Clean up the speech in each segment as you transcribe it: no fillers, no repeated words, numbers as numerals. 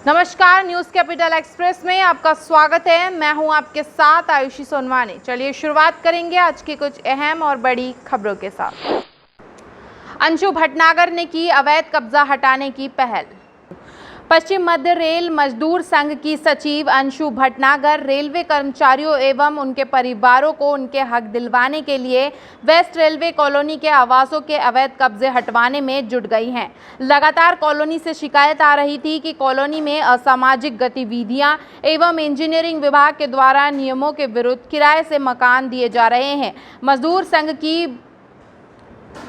नमस्कार, news capital express में आपका स्वागत है। मैं हूं आपके साथ आयुषी सोनवानी। चलिए शुरुआत करेंगे आज की कुछ अहम और बड़ी खबरों के साथ। अंशु भटनागर ने की अवैध कब्जा हटाने की पहल। पश्चिम मध्य रेल मजदूर संघ की सचिव अंशु भटनागर रेलवे कर्मचारियों एवं उनके परिवारों को उनके हक दिलवाने के लिए वेस्ट रेलवे कॉलोनी के आवासों के अवैध कब्जे हटवाने में जुट गई हैं। लगातार कॉलोनी से शिकायत आ रही थी कि कॉलोनी में असामाजिक गतिविधियां एवं इंजीनियरिंग विभाग के द्वारा नियमों के विरुद्ध किराए से मकान दिए जा रहे हैं। मजदूर संघ की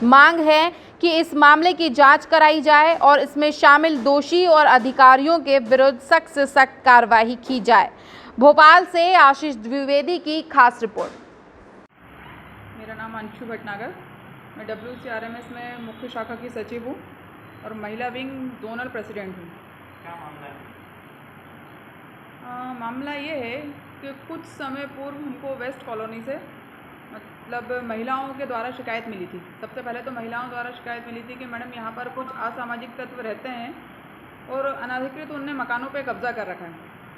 मांग है कि इस मामले की जांच कराई जाए और इसमें शामिल दोषी और अधिकारियों के विरुद्ध सख्त से सख्त कार्रवाई की जाए। भोपाल से आशीष द्विवेदी की खास रिपोर्ट। मेरा नाम अंशु भटनागर, मैं WCRMS में मुख्य शाखा की सचिव हूँ और महिला विंग जोनल प्रेसिडेंट हूँ। क्या मामला है? मामला ये है कि कुछ समय पूर्व हमको वेस्ट कॉलोनी से मतलब महिलाओं के द्वारा शिकायत मिली थी। सबसे पहले तो महिलाओं द्वारा शिकायत मिली थी कि मैडम यहाँ पर कुछ असामाजिक तत्व रहते हैं और अनाधिकृत उनने मकानों पे कब्जा कर रखा है,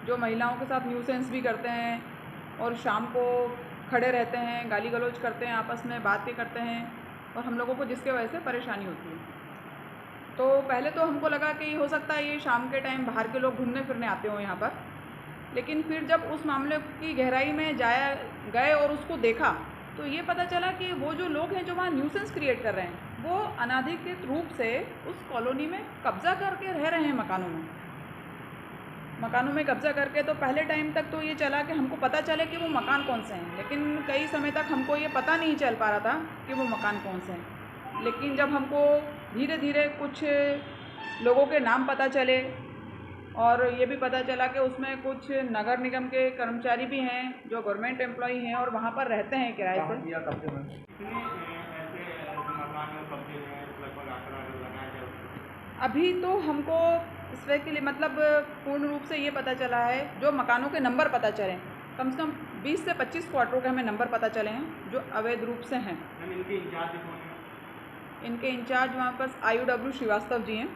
जो महिलाओं के साथ न्यूसेंस भी करते हैं और शाम को खड़े रहते हैं, गाली गलौज करते हैं, आपस में बात भी करते हैं और हम लोगों को जिसके वजह से परेशानी होती है। तो पहले तो हमको लगा कि हो सकता है ये शाम के टाइम बाहर के लोग घूमने फिरने आते हो यहाँ पर, लेकिन फिर जब उस मामले की गहराई में गए और उसको देखा तो ये पता चला कि वो जो लोग हैं जो वहाँ न्यूसेंस क्रिएट कर रहे हैं वो अनाधिकृत रूप से उस कॉलोनी में कब्जा करके रह रहे हैं। मकानों में कब्जा करके तो पहले टाइम तक तो ये चला कि हमको पता चले कि वो मकान कौन से हैं, लेकिन कई समय तक हमको ये पता नहीं चल पा रहा था कि वो मकान कौन से हैं। लेकिन जब हमको धीरे धीरे कुछ लोगों के नाम पता चले और ये भी पता चला कि उसमें कुछ नगर निगम के कर्मचारी भी हैं जो गवर्नमेंट एम्प्लॉई हैं और वहाँ पर रहते हैं किराए से। अभी तो हमको इसके लिए मतलब पूर्ण रूप से ये पता चला है, जो मकानों के नंबर पता चले, कम से कम 20 से 25 क्वार्टरों के हमें नंबर पता चले हैं जो अवैध रूप से हैं। इनके इंचार्ज वहाँ पर IUW श्रीवास्तव जी हैं,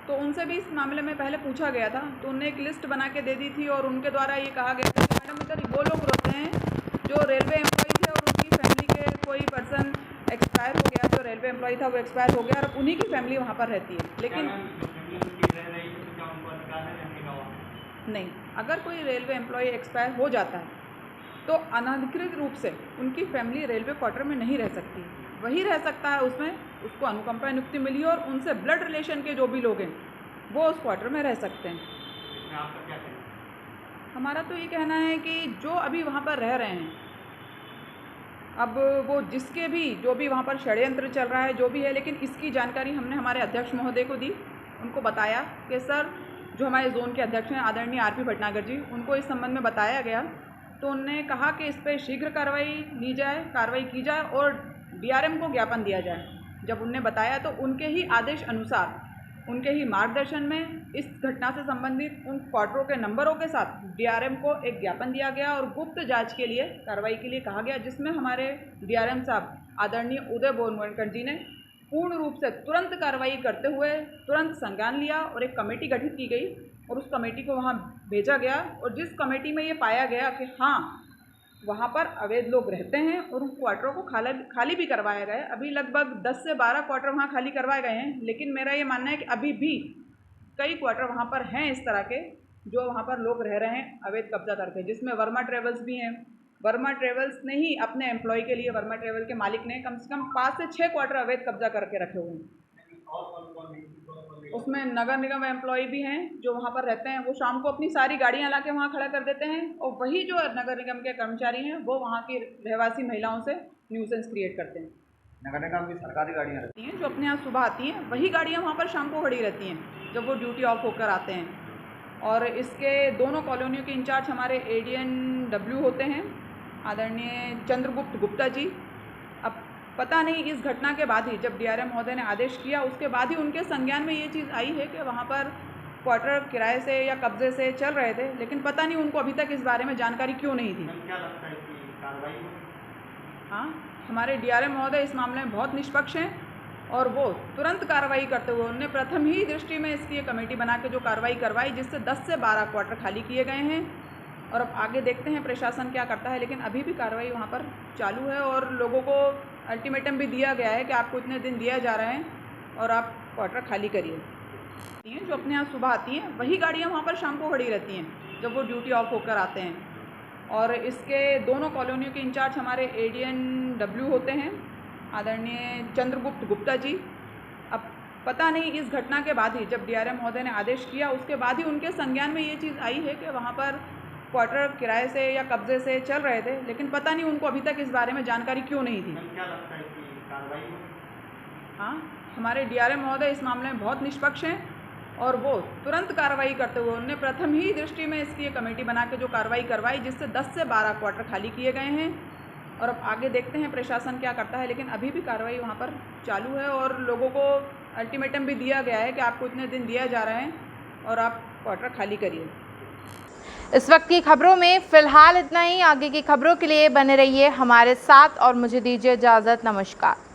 तो उनसे भी इस मामले में पहले पूछा गया था तो उन्हें एक लिस्ट बना के दे दी थी और उनके द्वारा ये कहा गया था कि मैडम इधर वो लोग रहते हैं जो रेलवे एम्प्लॉई थे और उनकी फैमिली के कोई पर्सन एक्सपायर हो गया, जो रेलवे एम्प्लॉई था वो एक्सपायर हो गया और उन्हीं की फैमिली वहाँ पर रहती है। लेकिन नहीं, अगर कोई रेलवे एम्प्लॉई एक्सपायर हो जाता है तो अनधिकृत रूप से उनकी फैमिली रेलवे क्वार्टर में नहीं रह सकती, वही रह सकता है उसमें, उसको अनुकंपा नियुक्ति मिली और उनसे ब्लड रिलेशन के जो भी लोग हैं वो उस क्वार्टर में रह सकते हैं। आपका क्या कहना है? हमारा तो ये कहना है कि जो अभी वहाँ पर रह रहे हैं, अब वो जिसके भी जो भी वहाँ पर षड्यंत्र चल रहा है जो भी है, लेकिन इसकी जानकारी हमने हमारे अध्यक्ष महोदय को दी। उनको बताया कि सर, जो हमारे जोन के अध्यक्ष हैं आदरणीय RP भटनागर जी, उनको इस संबंध में बताया गया तो उन्होंने कहा कि इस पर शीघ्र कार्रवाई की जाए और DRM को ज्ञापन दिया जाए। जब उनने बताया तो उनके ही आदेश अनुसार, उनके ही मार्गदर्शन में इस घटना से संबंधित उन क्वार्टरों के नंबरों के साथ DRM को एक ज्ञापन दिया गया और गुप्त जांच के लिए कार्रवाई के लिए कहा गया, जिसमें हमारे DRM साहब आदरणीय उदय बोरवणकर जी ने पूर्ण रूप से तुरंत कार्रवाई करते हुए तुरंत संज्ञान लिया और एक कमेटी गठित की गई और उस कमेटी को वहाँ भेजा गया और जिस कमेटी में ये पाया गया कि हाँ वहाँ पर अवैध लोग रहते हैं और उन क्वार्टरों को खाली भी करवाया गया है। अभी लगभग 10 से 12 क्वार्टर वहाँ खाली करवाए गए हैं, लेकिन मेरा ये मानना है कि अभी भी कई क्वार्टर वहाँ पर हैं इस तरह के जो वहाँ पर लोग रह रहे हैं अवैध कब्जा करके, जिसमें वर्मा ट्रेवल्स भी हैं। वर्मा ट्रेवल्स ने ही अपने एम्प्लॉय के लिए, वर्मा ट्रेवल के मालिक ने कम से कम 5 से 6 क्वार्टर अवैध कब्जा करके रखे हुए हैं। उसमें नगर निगम एम्प्लॉय भी हैं जो वहाँ पर रहते हैं, वो शाम को अपनी सारी गाड़ियाँ ला के वहाँ खड़ा कर देते हैं और वही जो नगर निगम के कर्मचारी हैं वो वहाँ की रहवासी महिलाओं से न्यूसेंस क्रिएट करते हैं। नगर निगम की सरकारी गाड़ियाँ रहती हैं जो अपने यहाँ सुबह आती हैं, वही गाड़ियाँ वहाँ पर शाम को खड़ी रहती हैं जब वो ड्यूटी ऑफ होकर आते हैं। और इसके दोनों कॉलोनियों के इंचार्ज हमारे ADNW होते हैं आदरणीय चंद्रगुप्त गुप्ता जी। अब पता नहीं इस घटना के बाद ही जब DRM महोदय ने आदेश किया उसके बाद ही उनके संज्ञान में ये चीज़ आई है कि वहाँ पर क्वार्टर किराए से या कब्जे से चल रहे थे, लेकिन पता नहीं उनको अभी तक इस बारे में जानकारी क्यों नहीं थी। क्या लगता है कि कार्रवाई? हाँ, हमारे DRM महोदय इस मामले में बहुत निष्पक्ष हैं और वो तुरंत कार्रवाई करते हुए उन्होंने प्रथम ही दृष्टि में इसकी एक कमेटी बना के जो कार्रवाई करवाई, जिससे 10 से 12 क्वार्टर खाली किए गए हैं। और अब आगे देखते हैं प्रशासन क्या करता है, लेकिन अभी भी कार्रवाई वहाँ पर चालू है और लोगों को अल्टीमेटम भी दिया गया है कि आपको इतने दिन दिया जा रहे हैं और आप क्वार्टर खाली करिए। जो अपने यहाँ सुबह आती हैं वही गाड़ियाँ वहाँ पर शाम को खड़ी रहती हैं जब वो ड्यूटी ऑफ होकर आते हैं। और इसके दोनों कॉलोनियों के इंचार्ज हमारे ADNW होते हैं, आदरणीय चंद्रगुप्त गुप्ता जी। अब पता नहीं इस घटना के बाद ही, जब DRM महोदय ने आदेश किया उसके बाद ही उनके संज्ञान में ये चीज़ आई है कि वहाँ पर क्वार्टर किराए से या कब्जे से चल रहे थे, लेकिन पता नहीं उनको अभी तक इस बारे में जानकारी क्यों नहीं थी। क्या लगता है कि कार्रवाई हो? हाँ, हमारे DRM महोदय इस मामले में बहुत निष्पक्ष हैं और वो तुरंत कार्रवाई करते हुए उन्होंने प्रथम ही दृष्टि में इसकी एक कमेटी बना के जो कार्रवाई करवाई, जिससे 10 से 12 क्वार्टर खाली किए गए हैं। और अब आगे देखते हैं प्रशासन क्या करता है, लेकिन अभी भी कार्रवाई वहाँ पर चालू है और लोगों को अल्टीमेटम भी दिया गया है कि आपको इतने दिन दिया जा रहे हैं और आप क्वार्टर खाली करिए। इस वक्त की खबरों में फिलहाल इतना ही। आगे की खबरों के लिए बने रहिए हमारे साथ और मुझे दीजिए इजाज़त। नमस्कार।